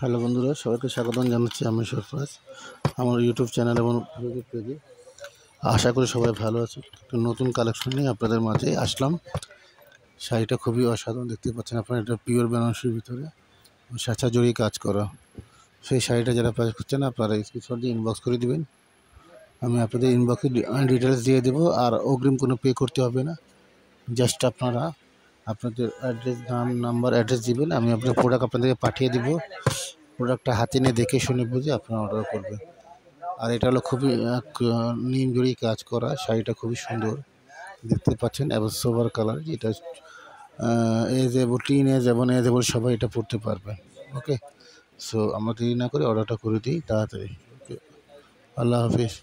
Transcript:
Hello বন্ধুরা, সবাইকে স্বাগতম জানাচ্ছি। আমি সরফরাজ আমার ইউটিউব চ্যানেল এবং ফেসবুক পেজে। আশা করি সবাই ভালো আছে। একটা নতুন কালেকশন নিয়ে আপনাদের মাঝে আসলাম। শাড়িটা খুবই অসাধারণ, দেখতে পাচ্ছেন আপনারা। এটা পিওর বেনারসির ভিতরে সাঁচা জড়ি কাজ করা। সেই শাড়িটা যারা প্রাইস করছেন আপনারা স্ক্রিনশট দিয়ে ইনবক্স করে দিবেন। আমি আপনাদের ইনবক্সে ডিটেলস দিয়ে দেবো। আর অগ্রিম কোনো পে করতে হবে না। জাস্ট আপনারা আপনাদের অ্যাড্রেস, নাম্বার অ্যাড্রেস দিবেন। আমি আপনার প্রোডাক্ট আপনাদেরকে পাঠিয়ে দিব। প্রোডাক্টটা হাতে নিয়ে দেখে শুনে বুঝে আপনারা অর্ডার করবেন। আর এটা হলো খুবই নিম জড়ি কাজ করা। শাড়িটা খুবই সুন্দর, দেখতে পাচ্ছেন। এবং সোভার কালার, যেটা এজ এবল, টিন এজ এবং এজ এবল সবাই এটা পড়তে পারবে। ওকে, সো আমরা দেরি না করে অর্ডারটা করে দিই তাড়াতাড়ি। ওকে, আল্লাহ হাফিজ।